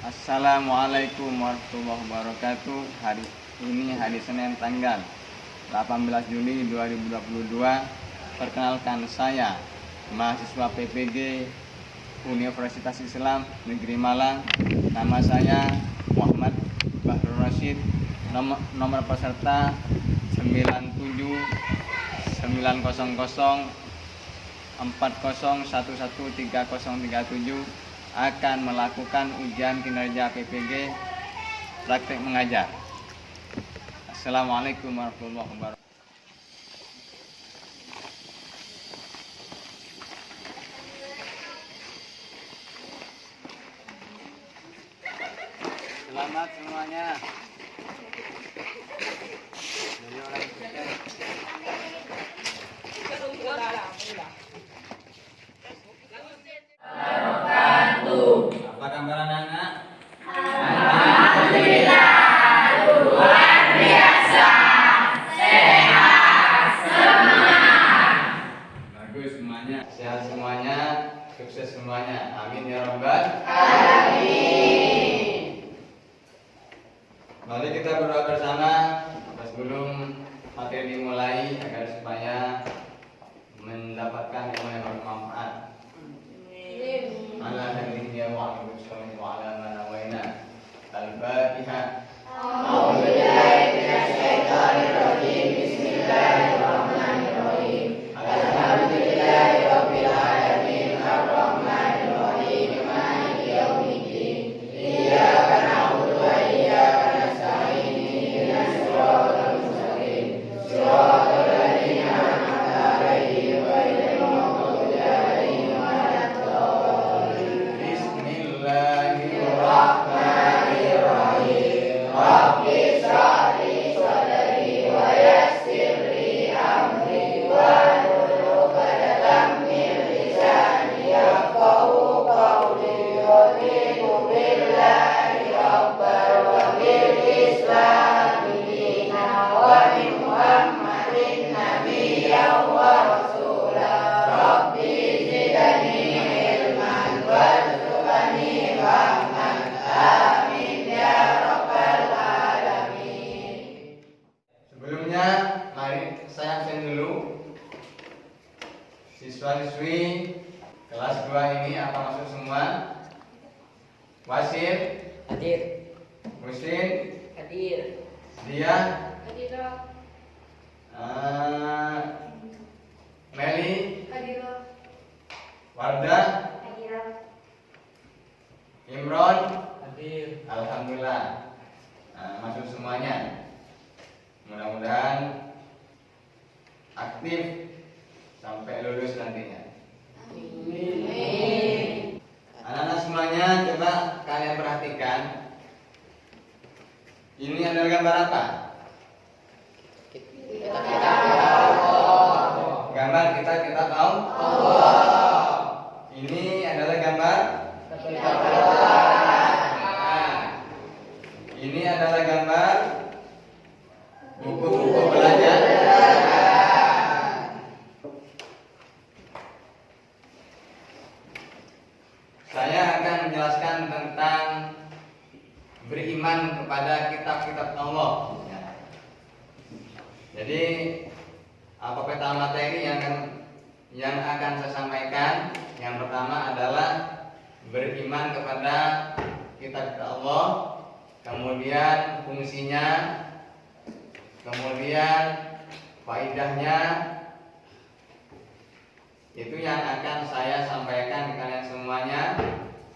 Assalamualaikum warahmatullahi wabarakatuh. Hari ini hari Senin tanggal 18 Juli 2022. Perkenalkan, saya mahasiswa PPG Universitas Islam Negeri Malang. Nama saya Muhammad Bahrul Rasyid. Nomor peserta 979040113037 akan melakukan ujian kinerja PPG praktek mengajar. Assalamualaikum warahmatullahi wabarakatuh. Selamat semuanya. Dari orang Kristen. Apa kabar anak-anak? Alhamdulillah, luar biasa, sehat semua. Bagus semuanya, sehat semuanya, sukses semuanya. Amin ya rabbal. Amin. Mari kita berdoa bersama sebelum materi dimulai agar supaya mendapatkan ilmu yang bermanfaat. Ala hadhihi ya wa ala ma nawaina. Al-Fatihah. A'udzubillahi minasyaitonir rajim. Bismillahirrahmanirrahim. Alhamdulillahi rabbil alamin. Arrahmanir rahim. Maliki yaumiddin. Iyyaka na'budu wa iyyaka nasta'in. Ihdinas siratal mustaqim. Siratal ladzina an'amta 'alaihim ghairil maghdubi 'alaihim waladdallin. Bismillahirrahmanirrahim. Rabbi shrah li sadri wa yassir li amri wahlul 'uqdatam min lisani yafqahu qawli. Raditu billahi rabban wa bil islami dinan wa bi Muhammadin nabiyyan wa rasulan. Rabbi zidni ilman warzuqni fahman. Amin ya rabbal alamin. Sebelumnya, mari saya absen dulu. Siswa-siswi kelas 2 ini apa masuk semua? Wasir, Hadir. Musin, Hadir. Dia, Hadir. Meli, Hadir. Wardah, Hadir. Imron. Hadir. Alhamdulillah. Masuk semuanya. Mudah-mudahan aktif sampai lulus nantinya. Amin. Anak-anak semuanya, coba kalian perhatikan. Ini adalah gambar apa? Gambar kita tahu. Ini adalah gambar. Ini adalah gambar buku-buku belajar. Saya akan menjelaskan tentang beriman kepada kitab-kitab Allah. Jadi apa peta materi yang akan saya sampaikan? Yang pertama adalah beriman kepada kitab-kitab Allah, kemudian fungsinya, kemudian faedahnya. Itu yang akan saya sampaikan ke kalian semuanya,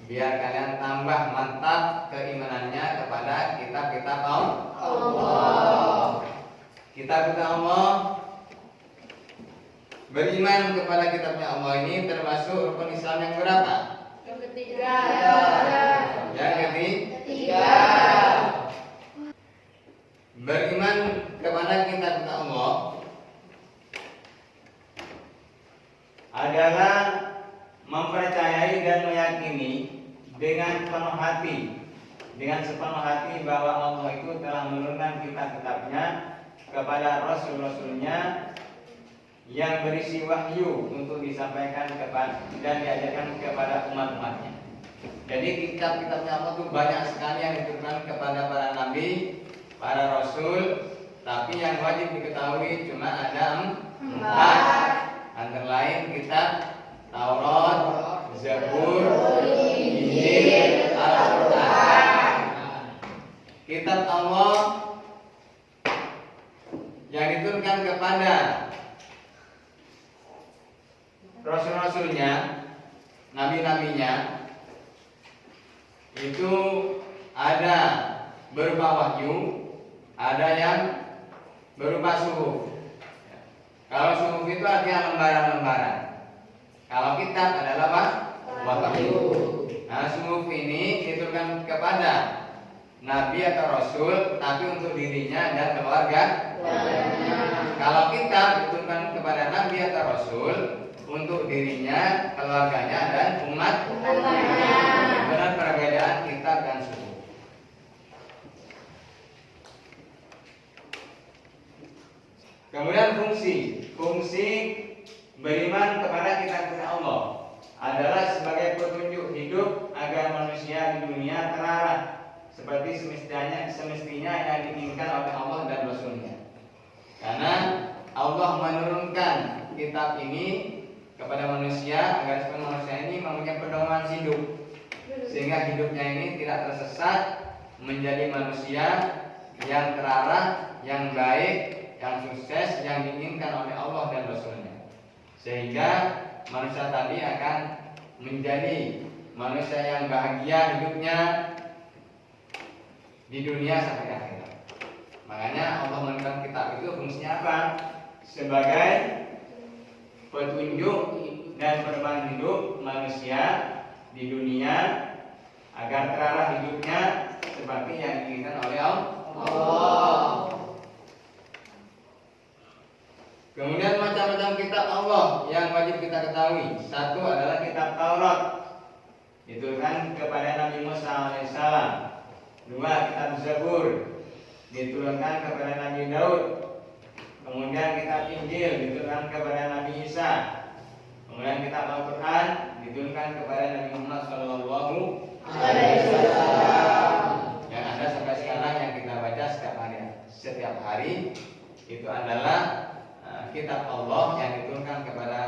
biar kalian tambah mantap keimanannya kepada kitab-kitab Allah. Kitab-kitab Allah, beriman kepada kitabnya Allah ini termasuk rukun Islam yang berapa? Yang ketiga. Yang ketiga. Beriman kepada kitab-kitab Allah adalah mempercayai dan meyakini dengan sepenuh hati bahwa Allah itu telah menurunkan kitab-kitabnya kepada rasul-rasulnya yang berisi wahyu untuk disampaikan kepada dan diajarkan kepada umat-umatnya. Jadi kitab-kitabnya Allah itu banyak sekali yang diturunkan kepada para nabi, para rasul, tapi yang wajib diketahui cuma ada 4. Antara lain kitab Taurat, Zabur, Injil, Al-Quran. Kitab Allah yang diturunkan kepada rasul-rasulnya, nabi-nabinya, itu ada berupa wahyu, ada yang berupa suhuf. Kalau suhuf itu artinya lembaran-lembaran. Kalau kitab adalah apa? Wahyu. Nah, suhuf ini diturunkan kepada nabi atau rasul, tapi untuk dirinya dan keluarga. Kalau kitab diturunkan kepada nabi atau rasul, untuk dirinya, keluarganya, dan umatnya. Benar perbedaan kitab dan suhuf. Kemudian fungsi beriman kepada kitab-kitab Allah adalah sebagai petunjuk hidup agar manusia di dunia terarah seperti semestinya yang diinginkan oleh Allah dan Rasulnya. Karena Allah menurunkan kitab ini kepada manusia agar supaya manusia ini mempunyai pedoman hidup, sehingga hidupnya ini tidak tersesat, menjadi manusia yang terarah, yang baik, yang sukses, yang diinginkan oleh Allah dan Rasulnya. Sehingga manusia tadi akan menjadi manusia yang bahagia hidupnya di dunia sampai akhirat. Makanya Allah menurunkan kitab itu fungsinya apa? Sebagai petunjuk dan pedoman hidup manusia di dunia agar terarah hidupnya seperti yang diinginkan oleh Allah. Kemudian macam-macam kitab Allah yang wajib kita ketahui. Satu adalah kitab Taurat, diturunkan kepada Nabi Musa alaihissalam. 2, kitab Zabur, diturunkan kepada Nabi Daud. Kemudian kitab Injil diturunkan kepada Nabi Isa. Kemudian kitab Al-Quran diturunkan kepada Nabi Muhammad Sallallahu Alaihi Wasallam. Yang ada sampai sekarang yang kita baca setiap hari itu adalah kitab Allah yang diturunkan kepada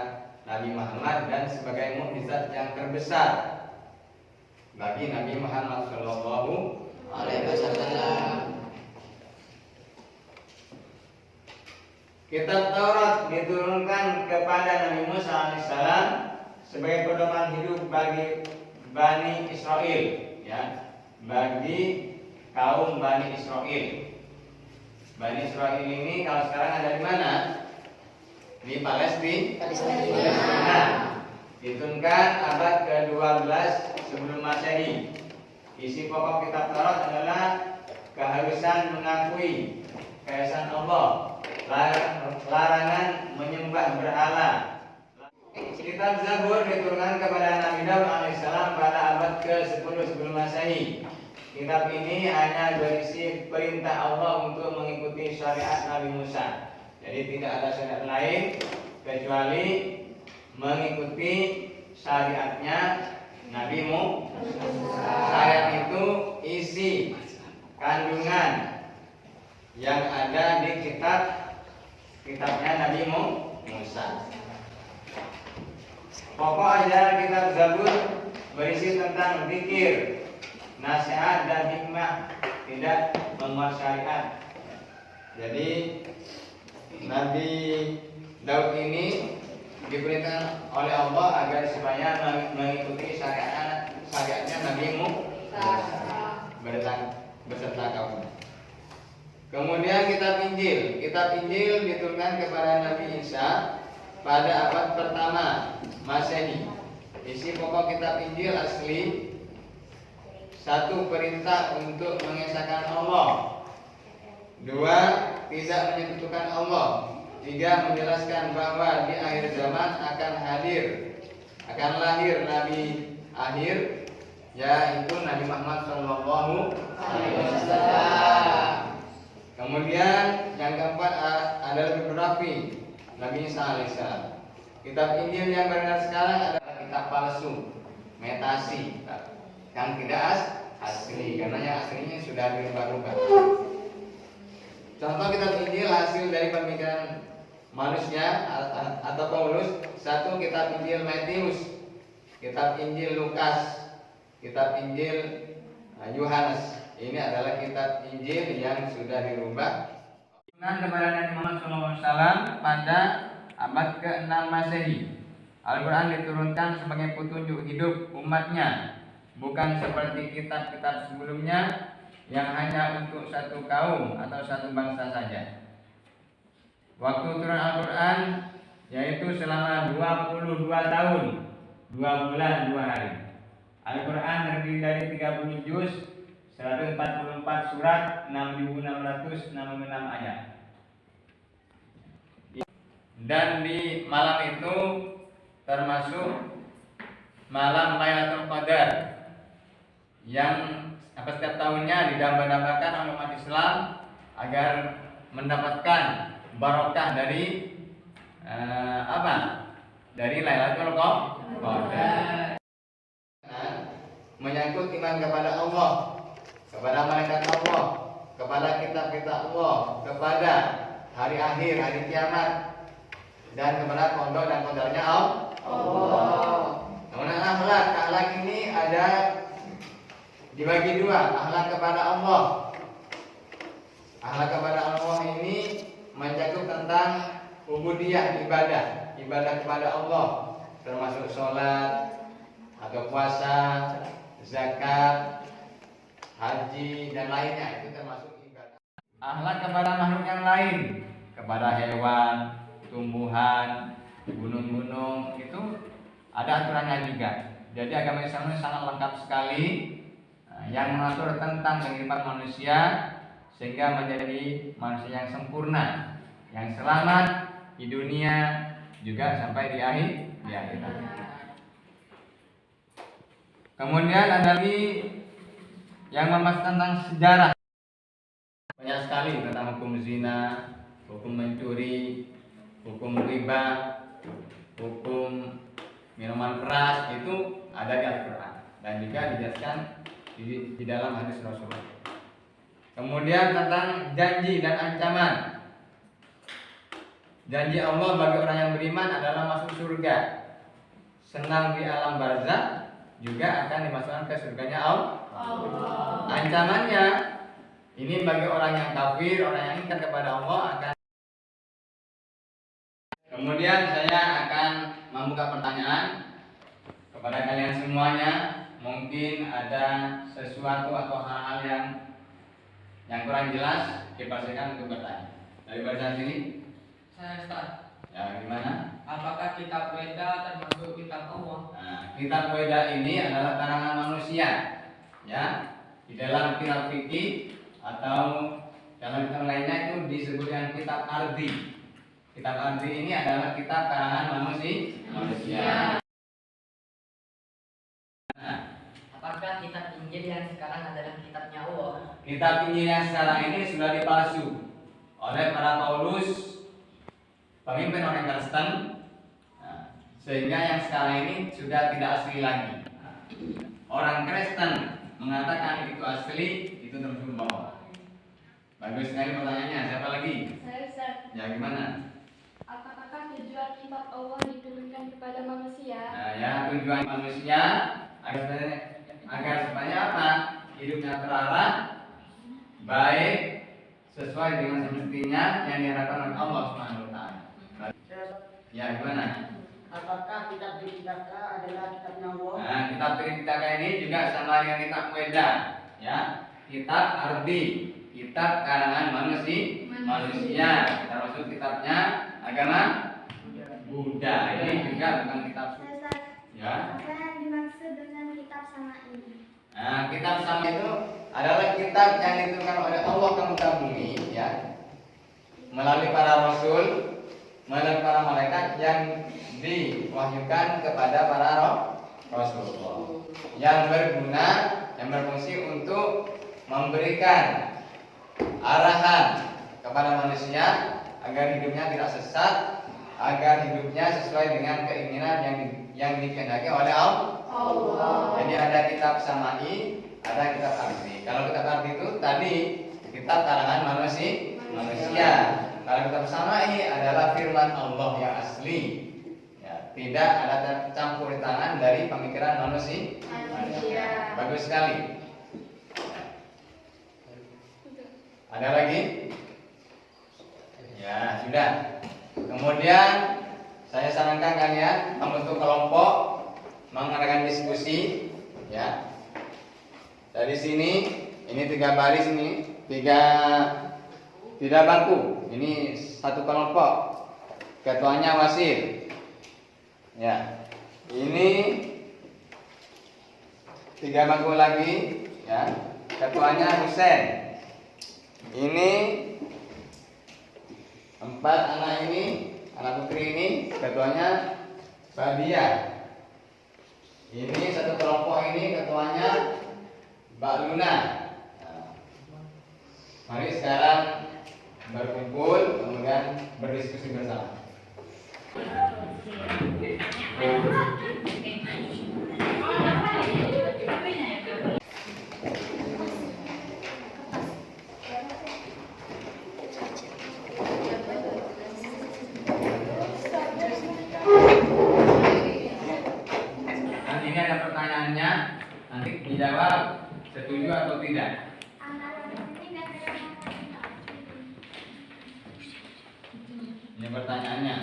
Nabi Muhammad dan sebagai mukjizat yang terbesar bagi Nabi Muhammad Sallallahu Alaihi Wasallam. Kitab Taurat diturunkan kepada Nabi Musa alaihissalam sebagai pedoman hidup bagi Bani Israel, ya, bagi kaum Bani Israel. Bani Israel ini kalau sekarang ada di mana? Di Palestina. Diturunkan abad ke-12 sebelum Masehi. Isi pokok kitab Taurat adalah keharusan mengakui keesaan Allah, larangan menyembah berhala. Kitab Zabur diturunkan kepada Nabi Daud alaihissalam pada abad ke-10 sebelum Masehi. Kitab ini hanya berisi perintah Allah untuk mengikuti syariat Nabi Musa. Jadi tidak ada syariat lain kecuali mengikuti syariatnya Nabi Musa. Syariat itu isi kandungan yang ada di kitabnya Nabi Musa. Pokok ajaran kitab Zabur berisi tentang zikir, nasihat dan hikmah, tidak memuat syariat. Jadi Nabi Daud ini diperintahkan oleh Allah agar supaya mengikuti syariatnya Nabi Musa beserta kaumnya. Kemudian kitab Injil diturunkan kepada Nabi Isa pada abad pertama Masehi. Isi pokok kitab Injil asli: 1. Perintah untuk mengesahkan Allah. 2. Tidak menyekutukan Allah. 3. Menjelaskan bahwa di akhir zaman akan lahir Nabi akhir, yaitu Nabi Muhammad Sallallahu Alaihi Wasallam. Kemudian yang keempat adalah biografi Nabi Isa alaihissalam. Kitab Injil yang beredar sekarang adalah kitab palsu, metasi. yang tidak asli, karena yang aslinya sudah dirubah-rubah. Contoh kitab Injil hasil dari pemikiran manusia atau Paulus. Satu, kitab Injil Matius, kitab Injil Lukas, kitab Injil Yohanes. Ini adalah kitab Injil yang sudah dirubah. Kepada Nabi Muhammad SAW pada abad ke-6 Masehi. Al-Quran diturunkan sebagai petunjuk hidup umatnya, bukan seperti kitab-kitab sebelumnya yang hanya untuk satu kaum atau satu bangsa saja. Waktu turun Al-Quran yaitu selama 22 tahun, 2 bulan, 2 hari. Al-Quran terdiri dari 30 juz, 144 surat, 6.666 ayat. Dan di malam itu termasuk malam Lailatul Qadar yang setiap tahunnya didambakan oleh umat Islam agar mendapatkan barokah dari dari Lailatul Qadar. Menyangkut iman kepada Allah, kepada malaikat Allah, kepada kitab-kitab Allah, kepada hari akhir, hari kiamat, dan kepada qada dan qadarnya Allah. Kemudian akhlak ini ada dibagi dua. Akhlak kepada Allah. Akhlak kepada Allah ini mencakup tentang ubudiyah, ibadah kepada Allah, termasuk sholat atau puasa, zakat, haji dan lainnya, itu termasuk ibadah. Akhlak kepada makhluk yang lain, kepada hewan, tumbuhan, gunung-gunung, itu ada aturannya juga. Jadi agama Islam ini sangat lengkap sekali yang mengatur tentang kehidupan manusia sehingga menjadi manusia yang sempurna, yang selamat di dunia juga sampai di akhirat. Kemudian ada lagi yang membahas tentang sejarah. Banyak sekali tentang hukum zina, hukum mencuri, hukum riba, hukum minuman keras, itu ada di Al-Quran dan juga dijelaskan di dalam hadis Rasulullah. Kemudian tentang janji dan ancaman. Janji Allah bagi orang yang beriman adalah masuk surga, senang di alam barzakh, juga akan dimasukkan ke surganya Allah. Ancamannya ini bagi orang yang kafir, orang yang ingkar kepada Allah akan. Kemudian saya akan membuka pertanyaan kepada kalian semuanya. Mungkin ada sesuatu atau hal-hal yang kurang jelas, dipersilakan untuk bertanya. Dari baca sini. Saya Ustaz. Ya, gimana? Apakah kitab Weda termasuk kitab Allah? Nah, kitab Weda ini adalah karangan manusia, ya. Di dalam kitab fikih atau dalam kitab lainnya itu disebut dengan kitab ardi. Kitab ardi ini adalah kitab karangan manusia. Nah, apakah kitab Injil yang sekarang adalah kitabnya Allah? kitab Injil yang sekarang ini sudah dipalsu oleh para Paulus, pemimpin orang Kristen, sehingga yang sekarang ini sudah tidak asli lagi. Orang Kristen mengatakan itu asli, itu terus bawah. Bagus sekali pertanyaannya. Siapa lagi? Saya Ustaz. Ya, gimana? Apakah tujuan kitab Allah diturunkan kepada manusia? Nah, ya, tujuan manusia agar supaya apa? Hidupnya terarah, baik, sesuai dengan semestinya yang diharapkan oleh Allah Subhanahu wa taala. Ya, gimana? Apakah kitab Tripitaka adalah kitabnya Allah? Nah, kitab Tripitaka ini juga sama dengan kitab Weda, ya. Kitab ardi, kitab karangan manusia, termasuk kitabnya agama Buddha. Ini juga bukan kitab suci. Ya. Apa yang dimaksud dengan kitab sama ini? Nah, kitab sama itu adalah kitab yang diturunkan oleh Allah ke muka bumi, ya, melalui para rasul, melalui para malaikat yang diwahyukan kepada para rasul, yang berguna, yang berfungsi untuk memberikan arahan kepada manusia agar hidupnya tidak sesat, agar hidupnya sesuai dengan keinginan yang dikehendaki oleh Allah. Jadi ada kitab samai, ada kitab arti. Kalau kitab arti itu tadi kitab karangan manusia. Kalau kitab samai adalah firman Allah yang asli. Ya, tidak ada campur tangan dari pemikiran manusia. Bagus sekali. Ada lagi? Ya, sudah. Kemudian saya sarankan kalian membentuk kelompok, mengadakan diskusi, ya. Dari sini, ini 3 baris ini, 3 bangku. Ini satu kelompok. Ketuanya Wasir. Ya. Ini 3 bangku lagi, ya. Ketuanya Husain. Ini 4 anak ini, anak putri ini, ketuanya Badia. Ini satu kelompok ini, ketuanya Mbak Luna. Nah, mari sekarang berkumpul, kemudian berdiskusi bersama. Ini ada pertanyaannya, nanti dijawab setuju atau tidak. Ini pertanyaannya.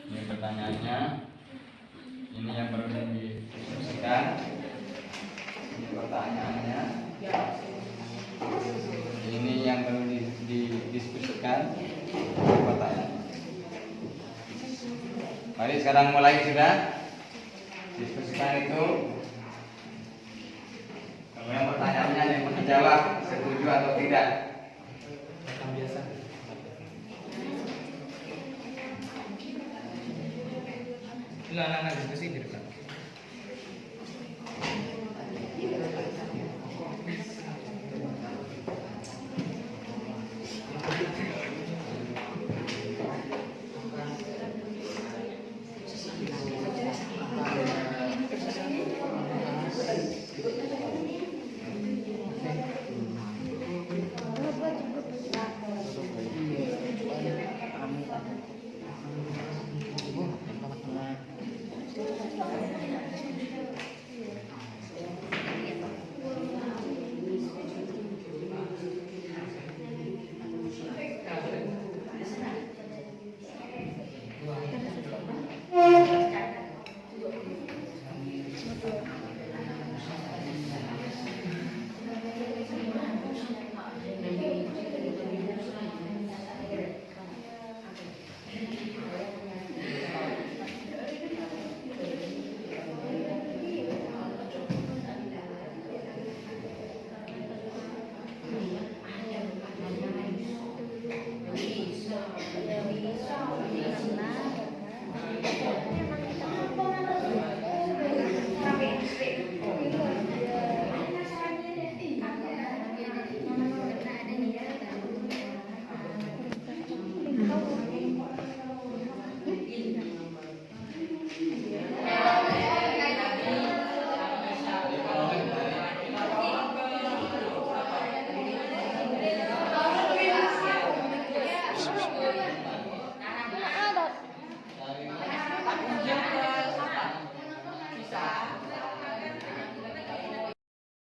Ini pertanyaannya. Ini yang perlu didiskusikan. Ini pertanyaannya. Ini yang perlu didiskusikan. Pertanyaan. Mari sekarang mulai sudah. Diskusikan itu. Kemudian pertanyaannya yang menjawab setuju atau tidak. Anak-anak diskusi di depan.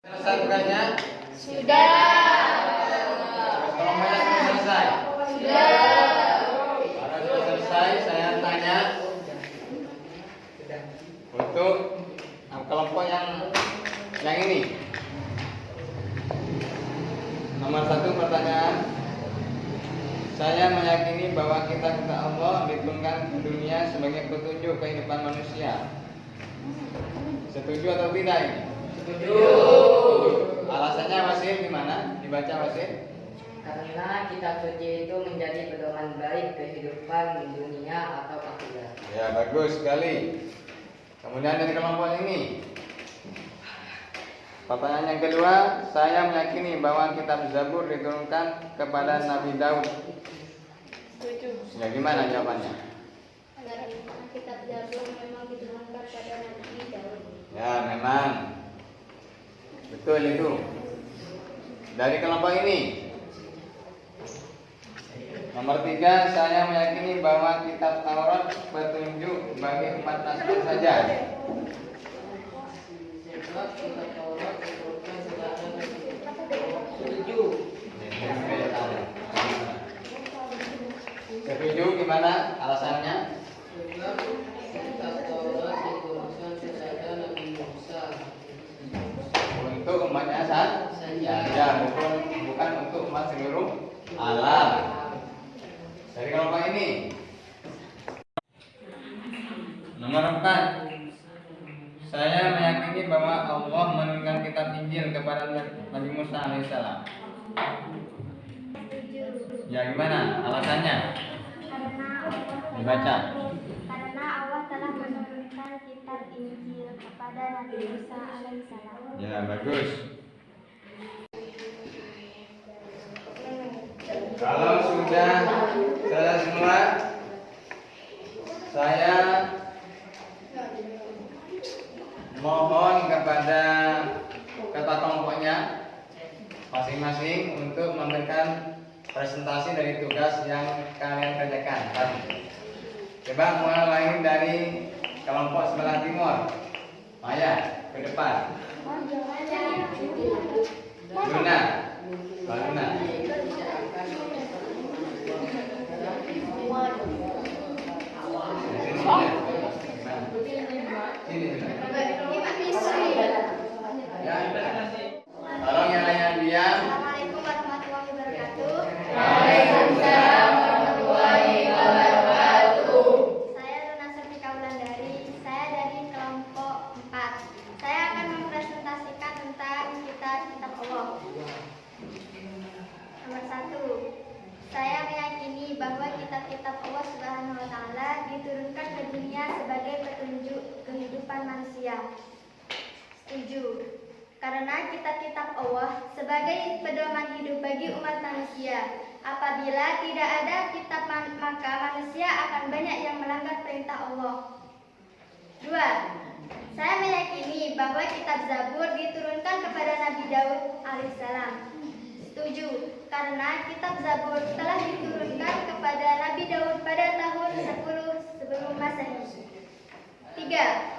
Selesai tugasnya? Sudah. Kelompoknya sudah selesai? Sudah. Kalau sudah selesai, saya tanya untuk kelompok yang ini. Nomor 1 pertanyaan. Saya meyakini bahwa kitab-kitab Allah diturunkan ke dunia sebagai petunjuk kehidupan manusia. Setuju atau tidak ini? Setuju. Alasannya Wasir gimana? Dibaca Wasir. Karena kitab suci itu menjadi pedoman baik kehidupan dunia atau akhirat. Ya, bagus sekali. Kemudian dari kelompok ini. Pertanyaan yang kedua, saya meyakini bahwa kitab Zabur diturunkan kepada Nabi Daud. Ya gimana jawabannya? Karena kitab Zabur memang diturunkan pada Nabi Daud. Ya memang betul itu. Dari kelompok ini. Nomor 3, saya meyakini bahwa kitab Taurat petunjuk bagi umat Nasrani saja. Sebab kitab Taurat diturunkan kepada Nabi. Setuju. Setuju gimana alasannya? Sebab kitab Taurat diturunkan kepada Nabi Musa. Untuk umatnya saja, bukan untuk umat seluruh alam. Dari kelompok ini. Nomor 4, saya meyakini bahwa Allah menurunkan kitab Injil kepada Nabi Musa alaihissalam. Ya gimana alasannya? Dibaca. Karena Allah telah menurunkan kitab Injil kepada Nabi Musa alaihissalam. Ya bagus. Kalau sudah selesai semua, saya mohon kepada ketua kelompoknya masing-masing untuk memberikan presentasi dari tugas yang kalian kerjakan tadi. Coba mulai dari kelompok sebelah timur. Maya, ke depan. Luna, Mbak Luna. Tolong yang lainnya diam. Assalamualaikum warahmatullahi wabarakatuh. Waalaikumsalam warahmatullahi wabarakatuh. Saya Luna Septika Wulandari. Saya dari kelompok 4. Saya akan mempresentasikan tentang kitab Allah. Nomor 1. Saya meyakini bahwa kitab-kitab Allah Subhanahu wa taala diturunkan ke dunia sebagai petunjuk kehidupan manusia. Setuju. Karena kitab-kitab Allah sebagai pedoman hidup bagi umat manusia. Apabila tidak ada kitab maka manusia akan banyak yang melanggar perintah Allah. 2. Saya meyakini bahwa kitab Zabur diturunkan kepada Nabi Daud alaihissalam. Setuju. Karena kitab Zabur telah diturunkan kepada Nabi Daud pada tahun 10 sebelum Masehi. 3.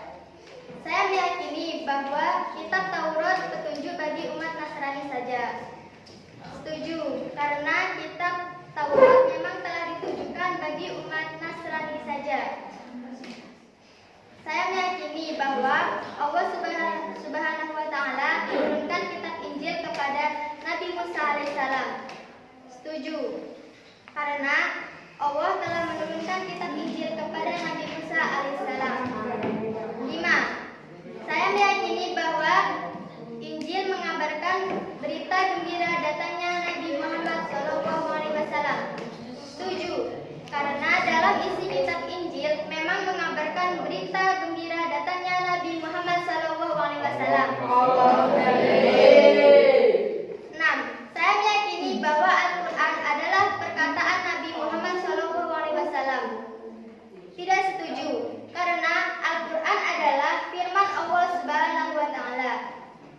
Saya meyakini bahwa kitab Taurat petunjuk bagi umat Nasrani saja. Setuju, karena kitab Taurat memang telah ditujukan bagi umat Nasrani saja. Saya meyakini bahwa Allah Subhanahu wa taala menurunkan kitab Injil kepada Nabi Musa alaihissalam. Setuju, karena Allah telah menurunkan kitab Injil kepada Nabi Musa alaihissalam. 5. Saya meyakini bahwa Injil mengabarkan berita gembira datangnya Nabi Muhammad SAW. Setuju, karena dalam isi kitab Injil memang mengabarkan berita gembira datangnya Nabi Muhammad SAW. 6. Saya meyakini bahwa Al-Quran adalah perkataan Nabi Muhammad SAW. Tidak setuju, karena Al-Quran adalah firman Allah Subhanahu wa taala.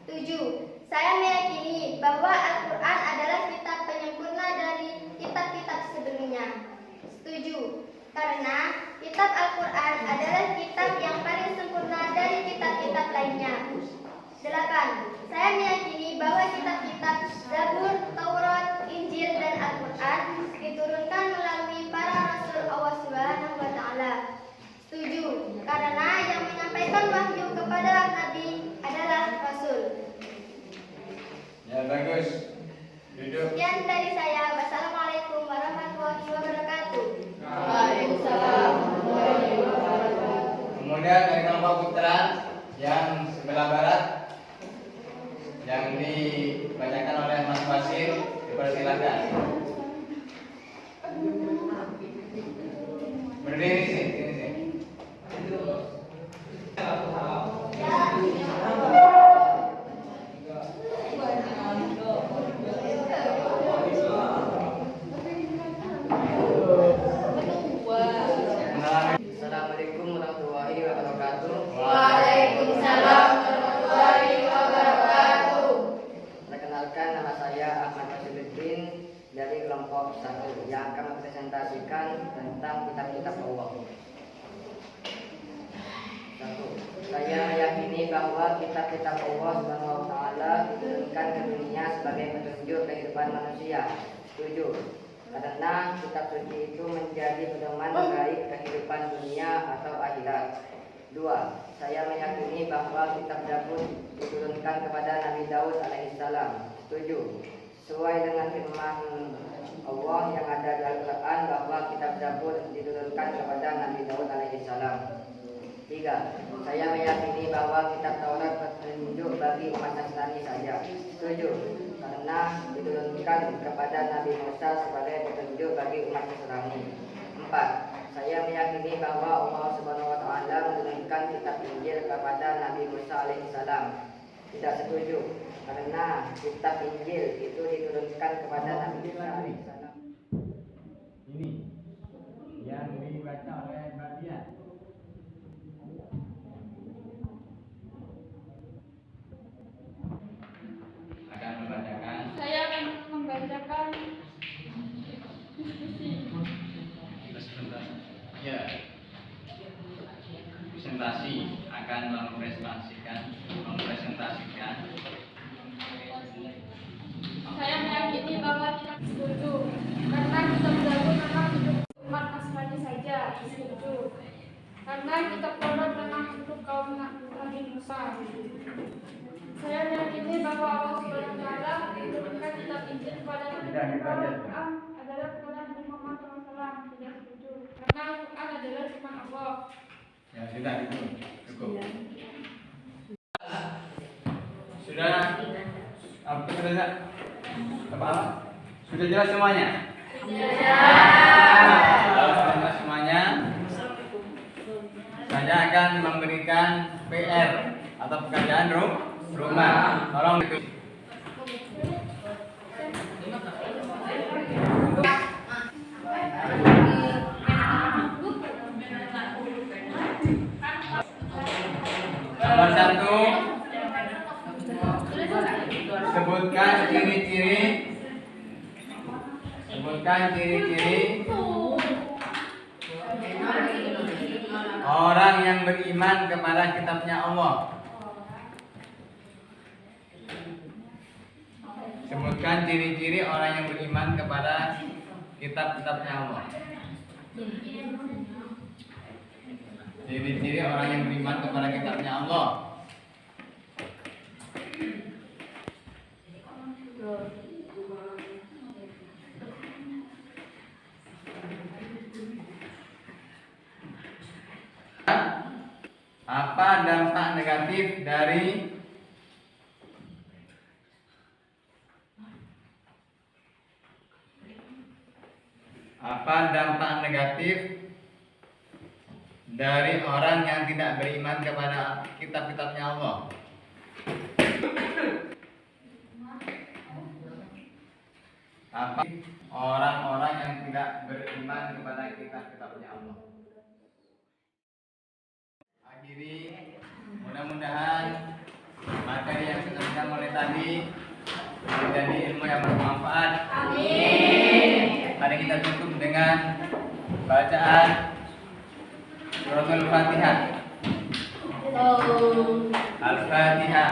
7. Saya meyakini bahwa Al-Quran adalah kitab penyempurna dari kitab-kitab sebelumnya. Setuju, karena kitab Al-Quran adalah kitab yang paling sempurna dari kitab-kitab lainnya. 8. Saya meyakini bahwa kitab-kitab Zabur, Taurat, Injil, dan Al-Quran diturunkan melalui para Rasul Allah Subhanahu wa taala. Setuju, karena yang menyampaikan wahyu kepada Nabi adalah Rasul. Ya bagus. Duduk. Sekian dari saya. Wassalamualaikum warahmatullahi wabarakatuh. Waalaikumsalam warahmatullahi wabarakatuh. Kemudian dari kelompok putra yang sebelah barat yang dibacakan oleh Mas Basir, dipersilakan. Berdiri sini. kelompok 1 yang akan mempresentasikan tentang kitab-kitab Allah. 1. Saya meyakini bahwa kitab-kitab Allah Subhanahu wa taala diturunkan ke dunia sebagai petunjuk kehidupan manusia. Setuju. Karena kitab suci itu menjadi pedoman baik kehidupan dunia atau akhirat. 2. Saya meyakini bahwa kitab Zabur diturunkan kepada Nabi Daud alaihissalam. Setuju. Sesuai dengan firman Allah yang ada dalam Al-Quran bahwa kitab Zabur diturunkan kepada Nabi Daud alaihissalam. 3. Saya meyakini bahwa kitab Taurat petunjuk bagi umat Nasrani saja. Setuju. Karena diturunkan kepada Nabi Musa sebagai petunjuk bagi umat Nasrani. 4. Saya meyakini bahwa Allah Subhanahu wa taala menurunkan kitab Injil kepada Nabi Musa alaihissalam. Tidak setuju. Karena kitab Injil itu diturunkan kepada Nabi Musa alaihissalam. Ini yang dibaca oleh Badia. Akan membacakan. Saya akan membacakan diskusi. Ya. Presentasi akan mempresentasikan. Saya meyakini bahwa kita setuju karena kitab Zabur memang untuk umat Nasrani saja. Setuju. Karena kitab Taurat memang untuk kaum Nabi Musa. Saya meyakini bahwa Allah Subhanahu wa taala menurunkan kitab Injil kepada Nabi Al-Quran adalah kepada Nabi Muhammad SAW. Tidak setuju. Karena Al-Quran adalah firman Allah. Ya sudah itu cukup. Sudah apa sudah kepala? Sudah jelas semuanya? Kalau sudah jelas semuanya, saya akan memberikan PR atau pekerjaan rumah. Tolong itu. Nomor 1, sebutkan ciri-ciri orang yang beriman kepada kitabnya Allah. Sebutkan ciri-ciri orang yang beriman kepada kitab-kitabnya Allah. Ciri-ciri orang yang beriman kepada kitabnya Allah. Apa dampak negatif dari orang yang tidak beriman kepada kitab-kitabnya Allah? Apa orang-orang yang tidak beriman kepada kitab-kitabnya Allah? Akhiri, mudah-mudahan materi yang kita mulai tadi menjadi ilmu yang bermanfaat. Amin. Mari kita tutup dengan bacaan Suratul Fatihah. Al-Fatihah.